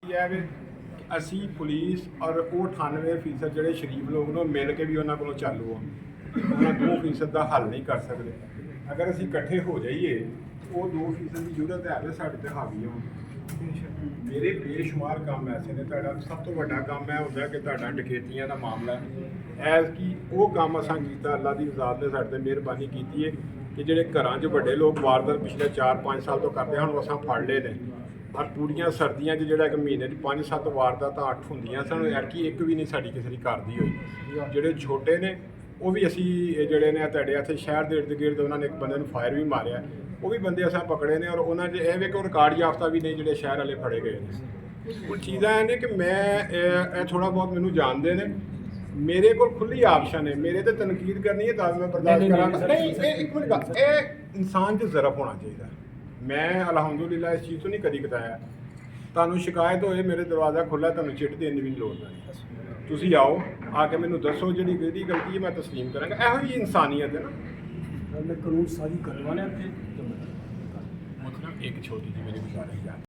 ਕੀਤੀ ਹੈ ਵੀ ਅਸੀਂ ਪੁਲਿਸ ਔਰ ਉਹ 98% ਜਿਹੜੇ ਸ਼ਰੀਫ ਲੋਕ ਨੂੰ ਮਿਲ ਕੇ ਵੀ ਉਹਨਾਂ ਕੋਲੋਂ ਚਾਲੂ ਆ ਉਹਨਾਂ 2% ਦਾ ਹੱਲ ਨਹੀਂ ਕਰ ਸਕਦੇ। ਅਗਰ ਅਸੀਂ ਇਕੱਠੇ ਹੋ ਜਾਈਏ ਉਹ 2% ਦੀ ਜ਼ਰੂਰਤ ਹੈ ਵੀ ਸਾਡੇ ਤੇ ਹਾਵੀ ਹੋਣ। ਮੇਰੇ ਬੇਸ਼ੁਮਾਰ ਕੰਮ ਐਸੇ ਨੇ। ਤੁਹਾਡਾ ਸਭ ਤੋਂ ਵੱਡਾ ਕੰਮ ਹੈ ਹੁੰਦਾ ਕਿ ਤੁਹਾਡਾ ਡਕੈਤੀਆਂ ਦਾ ਮਾਮਲਾ ਹੈ। ਐਸ ਕਿ ਉਹ ਕੰਮ ਅਸਾਂ ਕੀਤਾ, ਅੱਲਾ ਦੀ ਰਜ਼ਾ ਨੇ ਸਾਡੇ ਤੇ ਮਿਹਰਬਾਨੀ ਕੀਤੀ ਹੈ ਕਿ ਜਿਹੜੇ ਘਰਾਂ 'ਚ ਵੱਡੇ ਲੋਕ ਵਾਰਦਾਤ ਪਿਛਲੇ 4-5 ਸਾਲ ਤੋਂ ਕਰਦੇ ਹਨ ਉਹ ਅਸਾਂ ਫੜ ਲਏ ਨੇ। ਔਰ ਪੂਰੀਆਂ ਸਰਦੀਆਂ 'ਚ ਜਿਹੜਾ ਇੱਕ ਮਹੀਨੇ 'ਚ 5-7 ਵਾਰਦਾਤਾਂ 8 ਹੁੰਦੀਆਂ ਸਨ, ਐਤਕੀ ਇੱਕ ਵੀ ਨਹੀਂ ਸਾਡੀ ਕਿਸੇ ਦੀ ਘਰ ਦੀ ਹੋਈ। ਜਿਹੜੇ ਛੋਟੇ ਨੇ ਉਹ ਵੀ ਅਸੀਂ ਜਿਹੜੇ ਨੇ ਤੁਹਾਡੇ ਇੱਥੇ ਸ਼ਹਿਰ ਦੇ ਇਰਦ ਗਿਰਦ ਉਹਨਾਂ ਨੇ ਇੱਕ ਬੰਦੇ ਨੂੰ ਫਾਇਰ ਵੀ ਮਾਰਿਆ, ਉਹ ਵੀ ਬੰਦੇ ਅਸਾਂ ਪਕੜੇ ਨੇ। ਔਰ ਉਹਨਾਂ 'ਚ ਇਹ ਵੀ ਕਿ ਰਿਕਾਰਡ ਯਾਫਤਾ ਵੀ ਨੇ ਜਿਹੜੇ ਸ਼ਹਿਰ ਵਾਲੇ ਫੜੇ ਗਏ ਨੇ। ਉਹ ਚੀਜ਼ਾਂ ਇਹ ਨੇ ਕਿ ਮੈਂ ਇਹ ਥੋੜ੍ਹਾ ਬਹੁਤ ਮੈਨੂੰ ਜਾਣਦੇ ਨੇ, ਮੇਰੇ ਕੋਲ ਖੁੱਲੀ ਆਪਸ਼ਨ ਹੈ। ਮੇਰੇ ਤੇ ਤਨਕੀਦ ਕਰਨੀ ਹੈ ਤਾਂ ਮੈਂ ਬਰਦਾਸ਼ਤ ਕਰਾਂਗਾ। ਨਹੀਂ ਇਹ ਇੱਕ ਮਿੰਟ ਗੱਲ, ਇਹ ਇਨਸਾਨ 'ਚ ਜ਼ਰਫ ਹੋਣਾ ਚਾਹੀਦਾ। ਮੈਂ ਅਲਹਮਦੁਲਿਲਾ ਇਸ ਚੀਜ਼ ਤੋਂ ਨਹੀਂ ਕਦੀ ਕਤਾਇਆ। ਤੁਹਾਨੂੰ ਸ਼ਿਕਾਇਤ ਹੋਏ ਮੇਰੇ ਦਰਵਾਜ਼ਾ ਖੁੱਲ੍ਹਾ, ਤੁਹਾਨੂੰ ਚਿੱਠ ਦੇਣ ਦੀ ਵੀ ਲੋੜ ਨਹੀਂ। ਤੁਸੀਂ ਆਓ, ਆ ਕੇ ਮੈਨੂੰ ਦੱਸੋ ਜਿਹੜੀ ਕਿਹੜੀ ਗਲਤੀ ਹੈ ਮੈਂ ਤਸਲੀਮ ਕਰਾਂਗਾ। ਇਹੋ ਜਿਹੀ ਇਨਸਾਨੀਅਤ ਹੈ ਨਾ। मैं कानून साजी करवाने थे ਮਤਲਬ ਇੱਕ ਛੋਟੀ ਜਿਹੀ ਮੇਰੀ ਗੁਜ਼ਾਰਿਸ਼ ਹੈ।